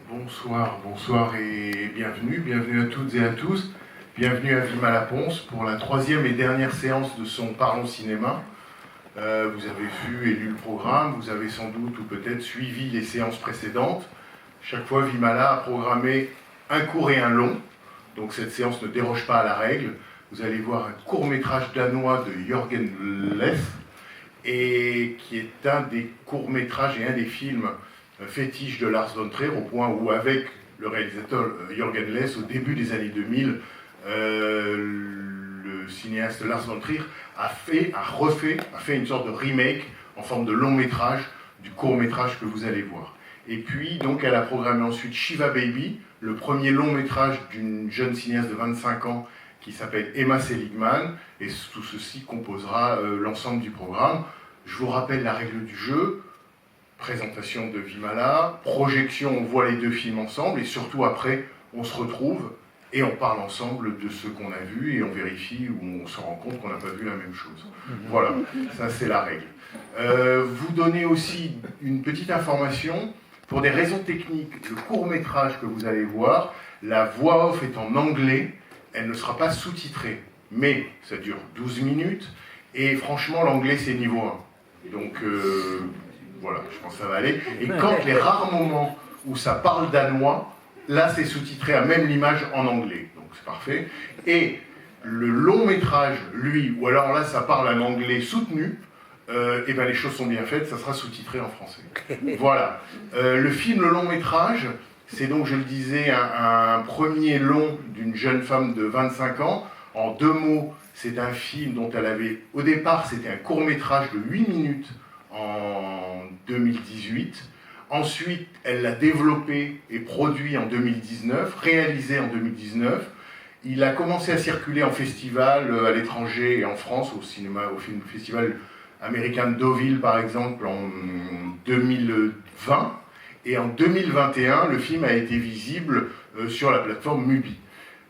Bonsoir et bienvenue à toutes et à tous. Bienvenue à Vimal-à-Pons pour la troisième et dernière séance de son Parlons Cinéma. Vous avez vu et lu le programme, vous avez sans doute ou peut-être suivi les séances précédentes. Chaque fois, Vimala a programmé un court et un long, donc cette séance ne déroge pas à la règle. Vous allez voir un court-métrage danois de Jørgen Leth, et qui est un des courts-métrages et un des films fétiches de Lars von Trier, au point où, avec le réalisateur Jørgen Leth, au début des années 2000, le cinéaste Lars von Trier a fait une sorte de remake en forme de long-métrage du court-métrage que vous allez voir. Et puis, donc, elle a programmé ensuite Shiva Baby, le premier long-métrage d'une jeune cinéaste de 25 ans qui s'appelle Emma Seligman, et tout ceci composera l'ensemble du programme. Je vous rappelle la règle du jeu: présentation de Vimala, projection, on voit les deux films ensemble, et surtout après, on se retrouve et on parle ensemble de ce qu'on a vu, et on vérifie ou on se rend compte qu'on n'a pas vu la même chose. Voilà, ça c'est la règle. Vous donnez aussi une petite information: pour des raisons techniques, le court-métrage que vous allez voir, la voix off est en anglais, elle ne sera pas sous-titrée, mais ça dure 12 minutes, et franchement, l'anglais c'est niveau 1. Donc voilà, je pense que ça va aller. Et quand les rares moments où ça parle danois, là c'est sous-titré à même l'image en anglais, donc c'est parfait. Et le long-métrage, lui, ou alors là ça parle un anglais soutenu, et bien les choses sont bien faites, ça sera sous-titré en français. Voilà. Le film, le long-métrage, c'est donc, je le disais, un premier long d'une jeune femme de 25 ans. En 2 mots, c'est un film dont elle avait, au départ, c'était un court-métrage de 8 minutes en 2018. Ensuite, elle l'a développé et produit en 2019, réalisé en 2019. Il a commencé à circuler en festival à l'étranger et en France, au cinéma, au festival américain de Deauville, par exemple, en 2020. Et en 2021, le film a été visible sur la plateforme Mubi.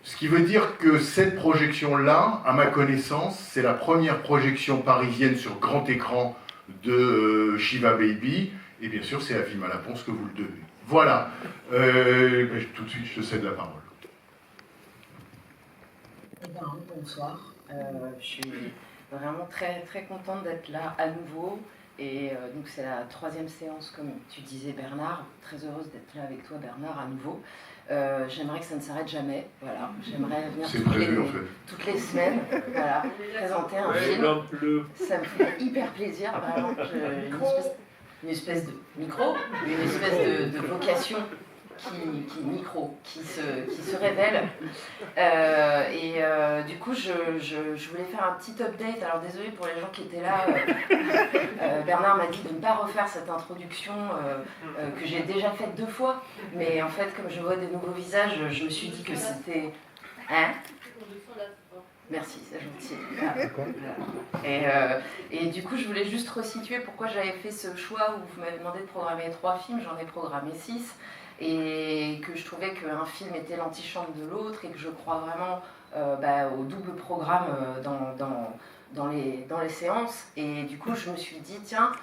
Ce qui veut dire que cette projection-là, à ma connaissance, c'est la première projection parisienne sur grand écran de Shiva Baby. Et bien sûr, c'est à Vimal-à-Pons que vous le devez. Voilà. Tout de suite, je te cède la parole. Eh bien, bonsoir. Je suis vraiment très, très contente d'être là à nouveau. Et donc c'est la 3e séance, comme tu disais Bernard. Très heureuse d'être là avec toi Bernard à nouveau. J'aimerais que ça ne s'arrête jamais. Voilà. J'aimerais venir toutes les semaines, voilà, présenter un film. Ça me fait hyper plaisir, vraiment. Une espèce de micro, une espèce de vocation qui se révèle. Du coup, je voulais faire un petit update. Alors désolé pour les gens qui étaient là. Bernard m'a dit de ne pas refaire cette introduction que j'ai déjà faite 2 fois. Mais en fait, comme je vois des nouveaux visages, je me suis dit que c'était... Hein ? Merci, c'est gentil. Et du coup, je voulais juste resituer pourquoi j'avais fait ce choix où vous m'avez demandé de programmer 3 films. J'en ai programmé 6. Et que je trouvais qu'un film était l'antichambre de l'autre, et que je crois vraiment au double programme dans les séances. Et du coup, je me suis dit, tiens,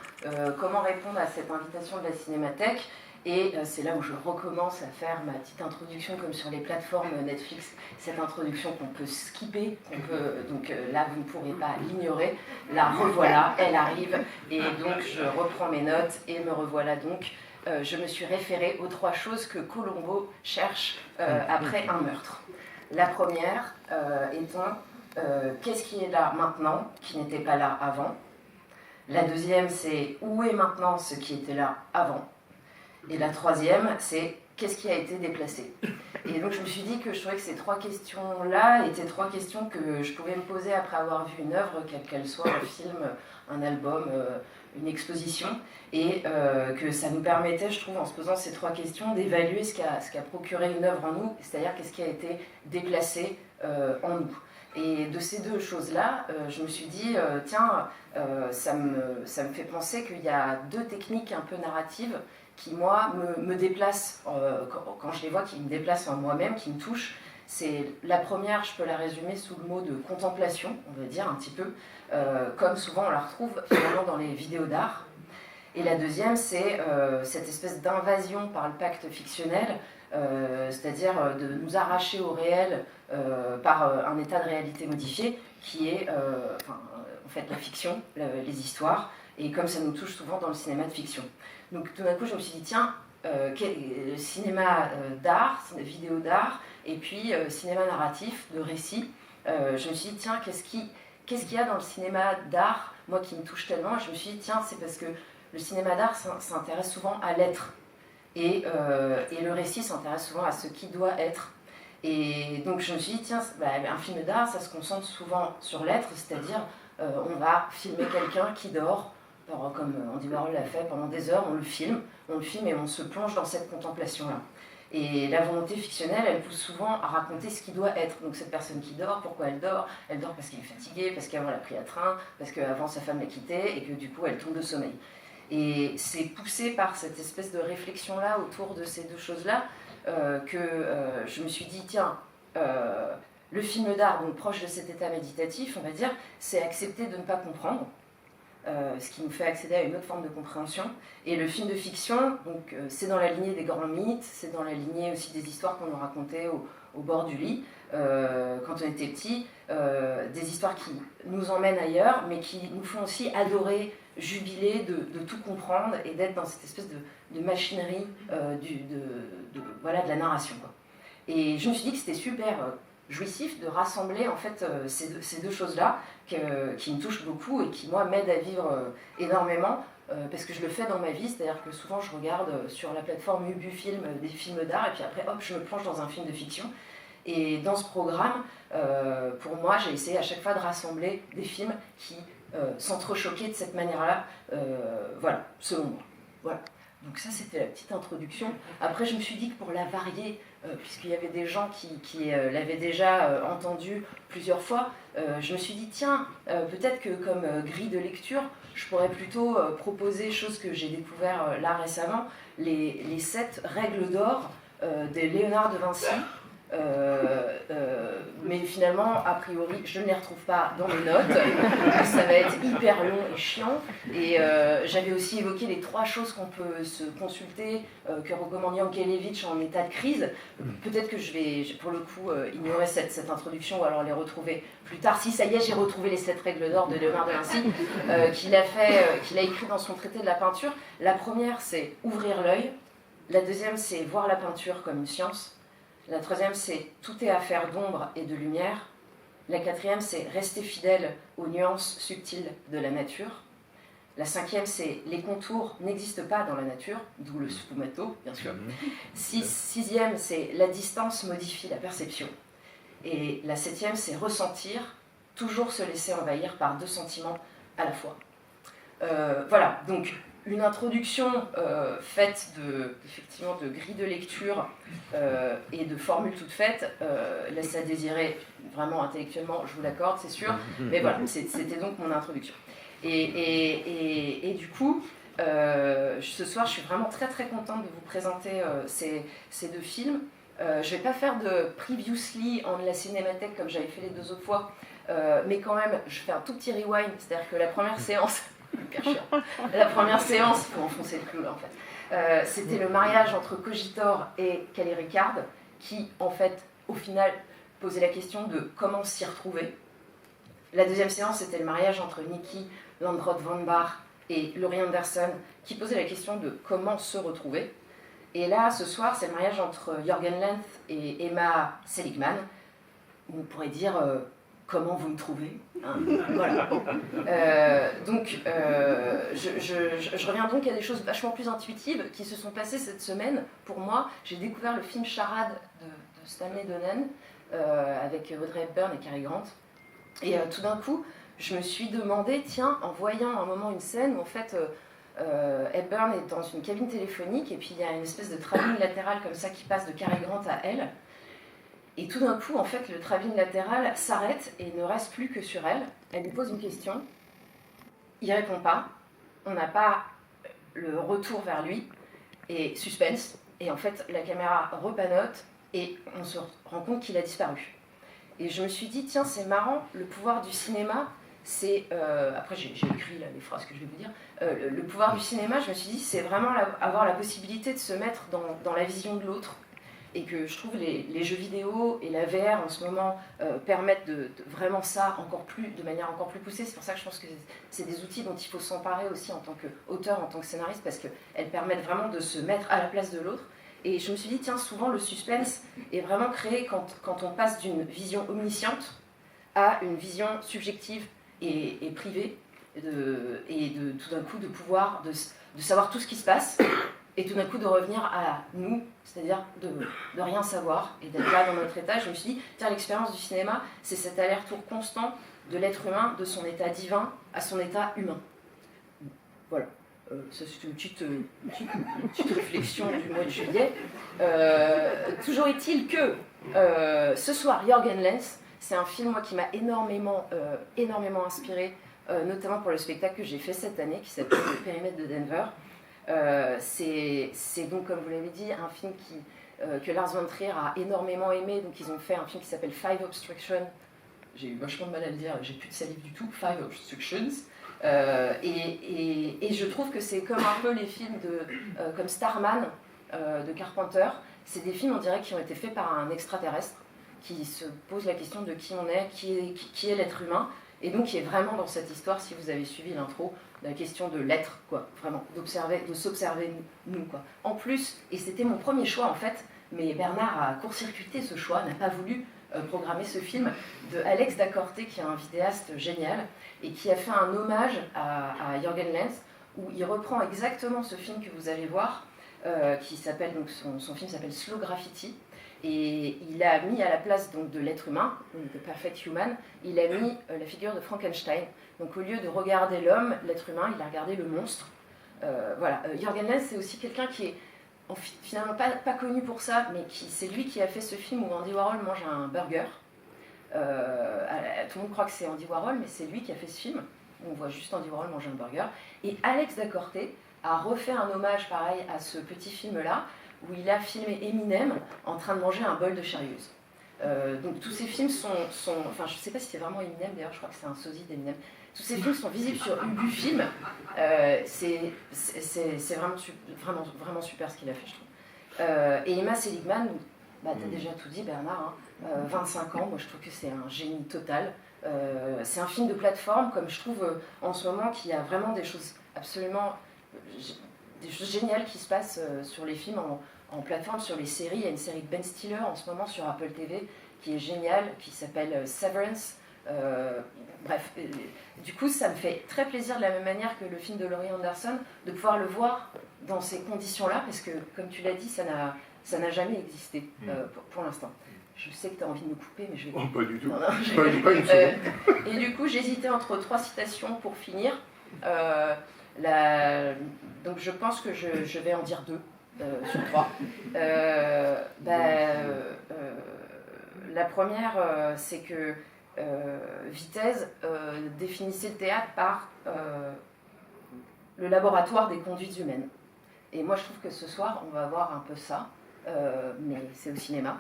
comment répondre à cette invitation de la Cinémathèque? Et c'est là où je recommence à faire ma petite introduction, comme sur les plateformes Netflix, cette introduction qu'on peut skipper, donc là, vous ne pourrez pas l'ignorer. La revoilà, elle arrive, et donc je reprends mes notes, et me revoilà donc. Je me suis référée aux 3 choses que Colombo cherche après un meurtre. La première étant qu'est-ce qui est là maintenant, qui n'était pas là avant. La deuxième, c'est où est maintenant ce qui était là avant. Et la troisième, c'est qu'est-ce qui a été déplacé. Et donc je me suis dit que je trouvais que ces 3 questions-là étaient 3 questions que je pouvais me poser après avoir vu une œuvre, quelle qu'elle soit, un film, un album, une exposition, et que ça nous permettait, je trouve, en se posant ces 3 questions, d'évaluer ce qu'a procuré une œuvre en nous, c'est-à-dire qu'est-ce qui a été déplacé en nous. Et de ces 2 choses-là, je me suis dit, tiens, ça me fait penser qu'il y a 2 techniques un peu narratives qui, moi, me déplacent, quand je les vois, qui me déplacent en moi-même, qui me touchent. C'est la première, je peux la résumer sous le mot de contemplation, on va dire un petit peu, comme souvent on la retrouve finalement dans les vidéos d'art. Et la deuxième, c'est cette espèce d'invasion par le pacte fictionnel, c'est-à-dire de nous arracher au réel par un état de réalité modifié qui est en fait la fiction, les histoires, et comme ça nous touche souvent dans le cinéma de fiction. Donc tout d'un coup, je me suis dit, tiens, cinéma d'art, vidéo d'art, et puis cinéma narratif, de récit. Je me suis dit, tiens, qu'est-ce qu'il y a dans le cinéma d'art, moi qui me touche tellement? Et je me suis dit, tiens, c'est parce que le cinéma d'art s'intéresse souvent à l'être. Et le récit s'intéresse souvent à ce qui doit être. Et donc je me suis dit, tiens, un film d'art, ça se concentre souvent sur l'être, c'est-à-dire on va filmer quelqu'un qui dort, comme Andy Warhol l'a fait pendant des heures, on le filme et on se plonge dans cette contemplation-là. Et la volonté fictionnelle, elle pousse souvent à raconter ce qui doit être. Donc cette personne qui dort, pourquoi elle dort? Elle dort parce qu'elle est fatiguée, parce qu'avant elle a pris un train, parce qu'avant sa femme l'a quittée et que du coup elle tombe de sommeil. Et c'est poussé par cette espèce de réflexion-là autour de ces deux choses-là que je me suis dit, tiens, le film d'art, donc proche de cet état méditatif, on va dire, c'est accepter de ne pas comprendre, ce qui nous fait accéder à une autre forme de compréhension. Et le film de fiction, donc, c'est dans la lignée des grands mythes, c'est dans la lignée aussi des histoires qu'on nous racontait au bord du lit, quand on était petit, des histoires qui nous emmènent ailleurs, mais qui nous font aussi adorer, jubiler de tout comprendre et d'être dans cette espèce de machinerie de la narration, quoi. Et je me suis dit que c'était super jouissif de rassembler en fait ces deux choses-là qui me touchent beaucoup et qui moi m'aident à vivre énormément parce que je le fais dans ma vie, c'est-à-dire que souvent je regarde sur la plateforme Ubu Film des films d'art et puis après hop je me plonge dans un film de fiction. Et dans ce programme, pour moi, j'ai essayé à chaque fois de rassembler des films qui s'entrechoquaient de cette manière-là, voilà, selon moi. Voilà. Donc ça, c'était la petite introduction. Après, je me suis dit que pour la varier, puisqu'il y avait des gens qui l'avaient déjà entendu plusieurs fois, je me suis dit, tiens, peut-être que comme grille de lecture, je pourrais plutôt proposer, chose que j'ai découvert là récemment, les 7 règles d'or de Léonard de Vinci. Mais finalement, a priori, je ne les retrouve pas dans mes notes. Ça va être hyper long et chiant. Et j'avais aussi évoqué les 3 choses qu'on peut se consulter, que recommande Yankelevitch en état de crise. Peut-être que je vais, pour le coup, ignorer cette introduction ou alors les retrouver plus tard. Si, ça y est, j'ai retrouvé les 7 règles d'or de Léonard de Vinci, qu'il a écrit dans son traité de la peinture. La première, c'est ouvrir l'œil. La deuxième, c'est voir la peinture comme une science. La troisième, c'est tout est affaire d'ombre et de lumière. La quatrième, c'est rester fidèle aux nuances subtiles de la nature. La cinquième, c'est les contours n'existent pas dans la nature, d'où le sfumato, bien sûr. Sixième, c'est la distance modifie la perception. Et la septième, c'est ressentir, toujours se laisser envahir par 2 sentiments à la fois. Voilà, donc une introduction faite effectivement de grilles de lecture et de formules toutes faites laisse à désirer vraiment intellectuellement, je vous l'accorde, c'est sûr, mais voilà, c'était donc mon introduction. Et du coup, ce soir, je suis vraiment très très contente de vous présenter ces 2 films. Je ne vais pas faire de previously en la cinémathèque comme j'avais fait les 2 autres fois, mais quand même, je fais un tout petit rewind, c'est-à-dire que la première séance... La première séance, pour enfoncer le clou là en fait, c'était le mariage entre Cogitor et Kelly Ricard, qui en fait, au final, posait la question de comment s'y retrouver. La deuxième séance, c'était le mariage entre Niki Landrut-Van Baar et Laurie Anderson, qui posait la question de comment se retrouver. Et là, ce soir, c'est le mariage entre Jürgen Lenth et Emma Seligman. On pourrait dire... comment vous me trouvez, hein, voilà. Donc, je reviens donc à des choses vachement plus intuitives qui se sont passées cette semaine. Pour moi, j'ai découvert le film Charade de Stanley Donen avec Audrey Hepburn et Cary Grant. Et tout d'un coup, je me suis demandé, tiens, en voyant un moment une scène où en fait Hepburn est dans une cabine téléphonique et puis il y a une espèce de travelling latéral comme ça qui passe de Cary Grant à elle. Et tout d'un coup, en fait, le travelling latéral s'arrête et ne reste plus que sur elle. Elle lui pose une question, il répond pas, on n'a pas le retour vers lui, et suspense. Et en fait, la caméra repanote et on se rend compte qu'il a disparu. Et je me suis dit, tiens, c'est marrant, le pouvoir du cinéma, c'est, après j'ai écrit là, les phrases que je vais vous dire, le pouvoir du cinéma, je me suis dit, c'est vraiment avoir la possibilité de se mettre dans la vision de l'autre, et que je trouve les jeux vidéo et la VR en ce moment permettent de vraiment ça de manière encore plus poussée. C'est pour ça que je pense que c'est des outils dont il faut s'emparer aussi en tant qu'auteur, en tant que scénariste, parce qu'elles permettent vraiment de se mettre à la place de l'autre. Et je me suis dit, tiens, souvent le suspense est vraiment créé quand on passe d'une vision omnisciente à une vision subjective et privée, et de tout d'un coup de pouvoir, de savoir tout ce qui se passe, et tout d'un coup de revenir à nous, c'est-à-dire de rien savoir, et d'être là dans notre état. Je me suis dit, tiens, l'expérience du cinéma, c'est cet aller-retour constant de l'être humain, de son état divin à son état humain. Voilà. Ça, c'est une petite réflexion du mois de juillet. Toujours est-il que ce soir, Jürgen Lenz, c'est un film moi, qui m'a énormément inspiré, notamment pour le spectacle que j'ai fait cette année, qui s'appelle Le périmètre de Denver. C'est donc, comme vous l'avez dit, un film que Lars von Trier a énormément aimé. Donc ils ont fait un film qui s'appelle Five Obstructions. J'ai eu vachement de mal à le dire, j'ai plus de salive du tout. Five Obstructions. Et je trouve que c'est comme un peu les films comme Starman de Carpenter. C'est des films, on dirait, qui ont été faits par un extraterrestre qui se pose la question de qui on est, qui est l'être humain, et donc qui est vraiment dans cette histoire, si vous avez suivi l'intro, la question de l'être, quoi, vraiment, de s'observer nous, quoi. En plus, et c'était mon premier choix en fait, mais Bernard a court-circuité ce choix, n'a pas voulu programmer ce film, de Alex Dacorté, qui est un vidéaste génial, et qui a fait un hommage à Jürgen Lenz, où il reprend exactement ce film que vous allez voir, qui s'appelle, donc son film s'appelle Slow Graffiti, et il a mis à la place donc, de l'être humain, donc de Perfect Human, il a mis la figure de Frankenstein. Donc au lieu de regarder l'homme, l'être humain, il a regardé le monstre. Voilà. Jürgen Lenz, c'est aussi quelqu'un qui est finalement pas connu pour ça, mais c'est lui qui a fait ce film où Andy Warhol mange un burger. Tout le monde croit que c'est Andy Warhol, mais c'est lui qui a fait ce film. On voit juste Andy Warhol manger un burger. Et Alex Dacorté a refait un hommage pareil à ce petit film-là, où il a filmé Eminem en train de manger un bol de Cheerios. Donc tous ces films sont... Enfin, je ne sais pas si c'est vraiment Eminem, d'ailleurs, je crois que c'est un sosie d'Eminem. Tous ces films sont visibles sur Ubu Film. C'est vraiment super ce qu'il a fait, je trouve. Et Emma Seligman, bah, tu as déjà tout dit, Bernard, hein, 25 ans, moi je trouve que c'est un génie total. C'est un film de plateforme, comme je trouve en ce moment, qu'il y a vraiment des choses absolument... des choses géniales qui se passent sur les films en plateforme, sur les séries. Il y a une série de Ben Stiller en ce moment sur Apple TV qui est géniale, qui s'appelle Severance. Bref, du coup ça me fait très plaisir de la même manière que le film de Laurie Anderson de pouvoir le voir dans ces conditions-là, parce que comme tu l'as dit, ça n'a jamais existé pour l'instant. Je sais que tu as envie de me couper, mais je vais... Oh, pas du tout. Non, pas une seconde. Et du coup, j'hésitais entre 3 citations pour finir. Donc je pense que je vais en dire 2 sur 3. La première, c'est que Vitesse définissait le théâtre par le laboratoire des conduites humaines. Et moi, je trouve que ce soir, on va voir un peu ça, mais c'est au cinéma.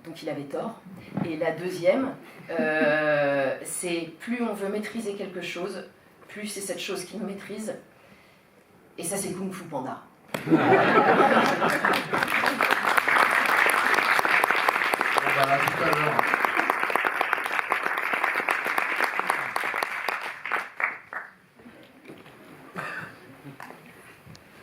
Donc il avait tort. Et la deuxième, c'est plus on veut maîtriser quelque chose, plus c'est cette chose qui nous maîtrise. Et ça, c'est Kung Fu Panda. À tout à l'heure.